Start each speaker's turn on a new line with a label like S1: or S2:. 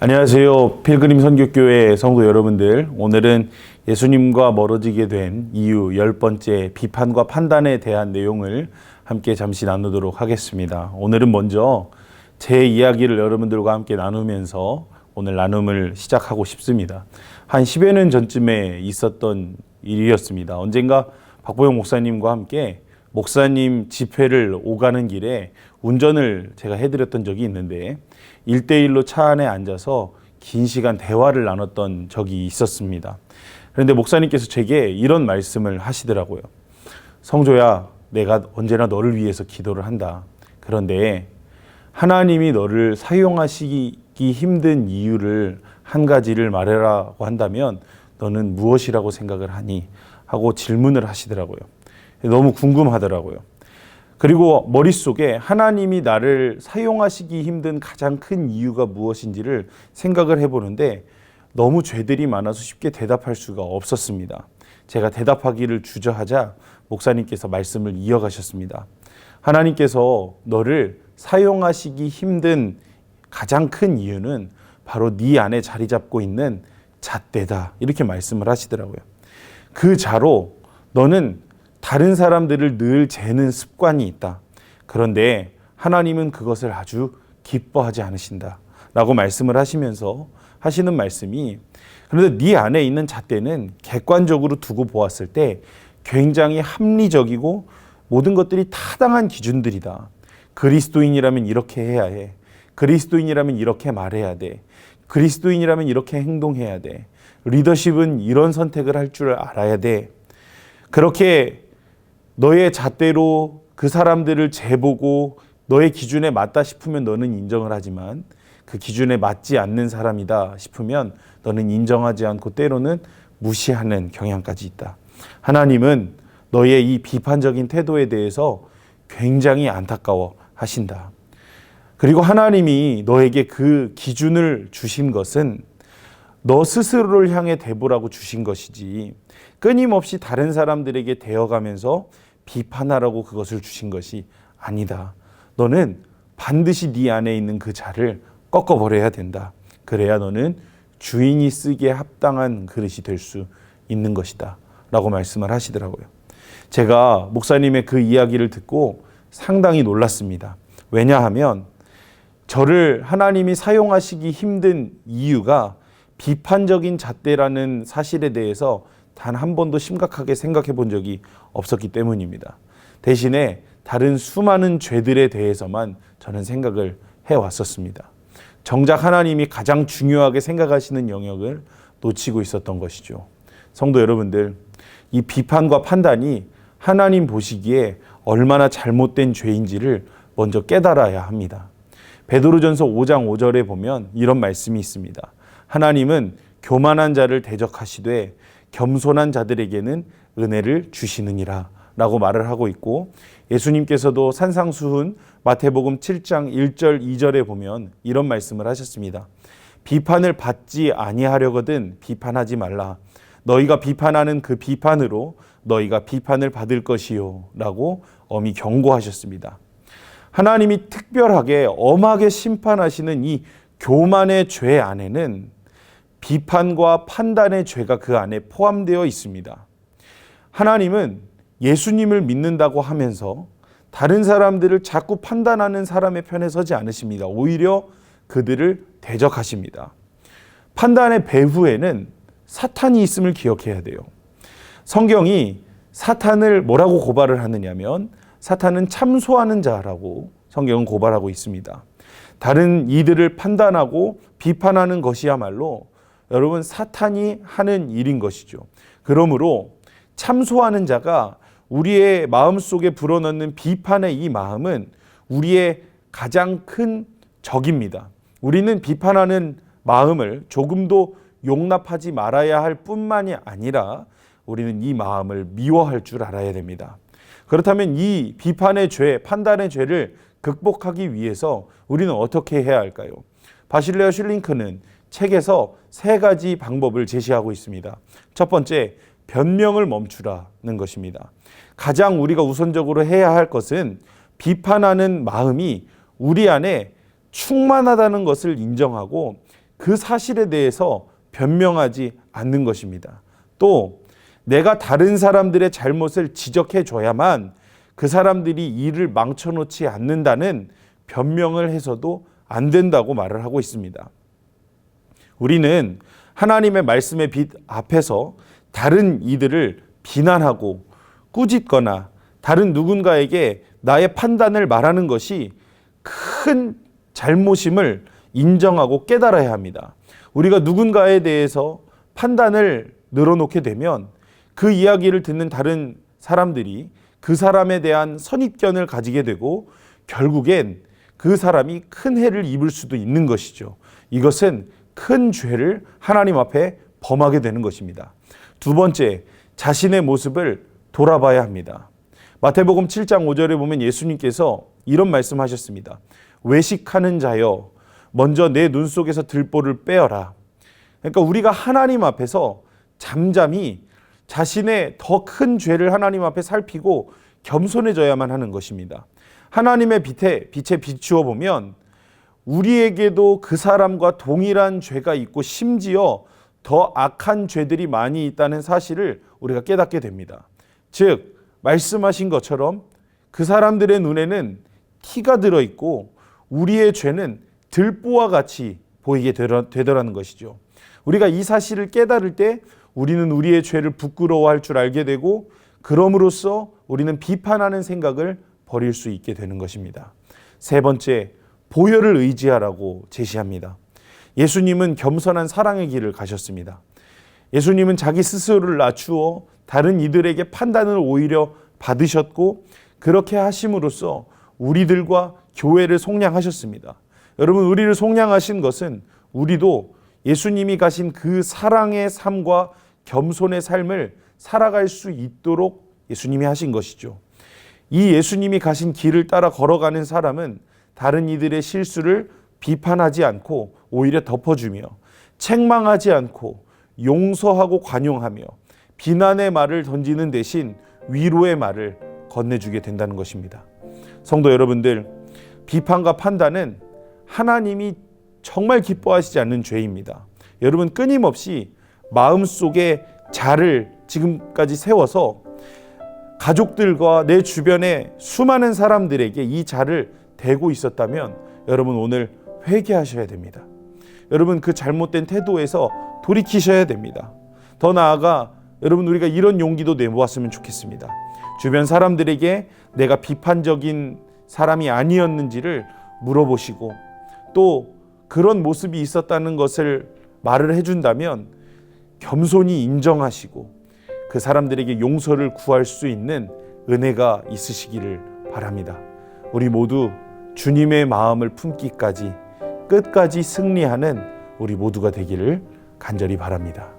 S1: 안녕하세요. 필그림 선교교회 성도 여러분들. 오늘은 예수님과 멀어지게 된 이유 10번째 비판과 판단에 대한 내용을 함께 잠시 나누도록 하겠습니다. 오늘은 먼저 제 이야기를 여러분들과 함께 나누면서 오늘 나눔을 시작하고 싶습니다. 한 10여 년 전쯤에 있었던 일이었습니다. 언젠가 박보영 목사님과 함께 목사님 집회를 오가는 길에 운전을 제가 해드렸던 적이 있는데 1대1로 차 안에 앉아서 긴 시간 대화를 나눴던 적이 있었습니다. 그런데 목사님께서 제게 이런 말씀을 하시더라고요. 성조야, 내가 언제나 너를 위해서 기도를 한다. 그런데 하나님이 너를 사용하시기 힘든 이유를 한 가지를 말해라고 한다면 너는 무엇이라고 생각을 하니? 하고 질문을 하시더라고요. 너무 궁금하더라고요. 그리고 머릿속에 하나님이 나를 사용하시기 힘든 가장 큰 이유가 무엇인지를 생각을 해보는데 너무 죄들이 많아서 쉽게 대답할 수가 없었습니다. 제가 대답하기를 주저하자 목사님께서 말씀을 이어가셨습니다. 하나님께서 너를 사용하시기 힘든 가장 큰 이유는 바로 네 안에 자리 잡고 있는 잣대다. 이렇게 말씀을 하시더라고요. 그 자로 너는 다른 사람들을 늘 재는 습관이 있다. 그런데 하나님은 그것을 아주 기뻐하지 않으신다. 라고 말씀을 하시면서 하시는 말씀이 그런데 네 안에 있는 잣대는 객관적으로 두고 보았을 때 굉장히 합리적이고 모든 것들이 타당한 기준들이다. 그리스도인이라면 이렇게 해야 해. 그리스도인이라면 이렇게 말해야 돼. 그리스도인이라면 이렇게 행동해야 돼. 리더십은 이런 선택을 할 줄 알아야 돼. 그렇게 너의 잣대로 그 사람들을 재보고 너의 기준에 맞다 싶으면 너는 인정을 하지만 그 기준에 맞지 않는 사람이다 싶으면 너는 인정하지 않고 때로는 무시하는 경향까지 있다. 하나님은 너의 이 비판적인 태도에 대해서 굉장히 안타까워 하신다. 그리고 하나님이 너에게 그 기준을 주신 것은 너 스스로를 향해 대보라고 주신 것이지 끊임없이 다른 사람들에게 대어가면서 비판하라고 그것을 주신 것이 아니다. 너는 반드시 네 안에 있는 그 자를 꺾어버려야 된다. 그래야 너는 주인이 쓰기에 합당한 그릇이 될 수 있는 것이다. 라고 말씀을 하시더라고요. 제가 목사님의 그 이야기를 듣고 상당히 놀랐습니다. 왜냐하면 저를 하나님이 사용하시기 힘든 이유가 비판적인 잣대라는 사실에 대해서 단 한 번도 심각하게 생각해 본 적이 없었기 때문입니다. 대신에 다른 수많은 죄들에 대해서만 저는 생각을 해왔었습니다. 정작 하나님이 가장 중요하게 생각하시는 영역을 놓치고 있었던 것이죠. 성도 여러분들, 이 비판과 판단이 하나님 보시기에 얼마나 잘못된 죄인지를 먼저 깨달아야 합니다. 베드로전서 5장 5절에 보면 이런 말씀이 있습니다. 하나님은 교만한 자를 대적하시되 겸손한 자들에게는 은혜를 주시느니라 라고 말을 하고 있고 예수님께서도 산상수훈 마태복음 7장 1절 2절에 보면 이런 말씀을 하셨습니다. 비판을 받지 아니하려거든 비판하지 말라. 너희가 비판하는 그 비판으로 너희가 비판을 받을 것이요 라고 엄히 경고하셨습니다. 하나님이 특별하게 엄하게 심판하시는 이 교만의 죄 안에는 비판과 판단의 죄가 그 안에 포함되어 있습니다. 하나님은 예수님을 믿는다고 하면서 다른 사람들을 자꾸 판단하는 사람의 편에 서지 않으십니다. 오히려 그들을 대적하십니다. 판단의 배후에는 사탄이 있음을 기억해야 돼요. 성경이 사탄을 뭐라고 고발을 하느냐면 사탄은 참소하는 자라고 성경은 고발하고 있습니다. 다른 이들을 판단하고 비판하는 것이야말로 여러분 사탄이 하는 일인 것이죠. 그러므로 참소하는 자가 우리의 마음속에 불어넣는 비판의 이 마음은 우리의 가장 큰 적입니다. 우리는 비판하는 마음을 조금도 용납하지 말아야 할 뿐만이 아니라 우리는 이 마음을 미워할 줄 알아야 됩니다. 그렇다면 이 비판의 죄, 판단의 죄를 극복하기 위해서 우리는 어떻게 해야 할까요? 바실레어 슐링크는 책에서 3가지 방법을 제시하고 있습니다. 첫 번째, 변명을 멈추라는 것입니다. 가장 우리가 우선적으로 해야 할 것은 비판하는 마음이 우리 안에 충만하다는 것을 인정하고 그 사실에 대해서 변명하지 않는 것입니다. 또 내가 다른 사람들의 잘못을 지적해 줘야만 그 사람들이 일을 망쳐놓지 않는다는 변명을 해서도 안 된다고 말을 하고 있습니다. 우리는 하나님의 말씀의 빛 앞에서 다른 이들을 비난하고 꾸짖거나 다른 누군가에게 나의 판단을 말하는 것이 큰 잘못임을 인정하고 깨달아야 합니다. 우리가 누군가에 대해서 판단을 늘어놓게 되면 그 이야기를 듣는 다른 사람들이 그 사람에 대한 선입견을 가지게 되고 결국엔 그 사람이 큰 해를 입을 수도 있는 것이죠. 이것은 큰 죄를 하나님 앞에 범하게 되는 것입니다. 두 번째, 자신의 모습을 돌아봐야 합니다. 마태복음 7장 5절에 보면 예수님께서 이런 말씀하셨습니다. 외식하는 자여, 먼저 내 눈 속에서 들보를 빼어라. 그러니까 우리가 하나님 앞에서 잠잠히 자신의 더 큰 죄를 하나님 앞에 살피고 겸손해져야만 하는 것입니다. 하나님의 빛에 비추어 보면 우리에게도 그 사람과 동일한 죄가 있고 심지어 더 악한 죄들이 많이 있다는 사실을 우리가 깨닫게 됩니다. 즉 말씀하신 것처럼 그 사람들의 눈에는 티가 들어있고 우리의 죄는 들보와 같이 보이게 되더라는 것이죠. 우리가 이 사실을 깨달을 때 우리는 우리의 죄를 부끄러워할 줄 알게 되고 그럼으로써 우리는 비판하는 생각을 버릴 수 있게 되는 것입니다. 세 번째, 보혈을 의지하라고 제시합니다. 예수님은 겸손한 사랑의 길을 가셨습니다. 예수님은 자기 스스로를 낮추어 다른 이들에게 판단을 오히려 받으셨고 그렇게 하심으로써 우리들과 교회를 속량하셨습니다. 여러분, 우리를 속량하신 것은 우리도 예수님이 가신 그 사랑의 삶과 겸손의 삶을 살아갈 수 있도록 예수님이 하신 것이죠. 이 예수님이 가신 길을 따라 걸어가는 사람은 다른 이들의 실수를 비판하지 않고 오히려 덮어주며 책망하지 않고 용서하고 관용하며 비난의 말을 던지는 대신 위로의 말을 건네주게 된다는 것입니다. 성도 여러분들, 비판과 판단은 하나님이 정말 기뻐하시지 않는 죄입니다. 여러분, 끊임없이 마음속에 자를 지금까지 세워서 가족들과 내 주변의 수많은 사람들에게 이 자를 대고 있었다면 여러분 오늘 회개하셔야 됩니다. 여러분 그 잘못된 태도에서 돌이키셔야 됩니다. 더 나아가 여러분 우리가 이런 용기도 내보았으면 좋겠습니다. 주변 사람들에게 내가 비판적인 사람이 아니었는지를 물어보시고 또 그런 모습이 있었다는 것을 말을 해준다면 겸손히 인정하시고 그 사람들에게 용서를 구할 수 있는 은혜가 있으시기를 바랍니다. 우리 모두 주님의 마음을 품기까지 끝까지 승리하는 우리 모두가 되기를 간절히 바랍니다.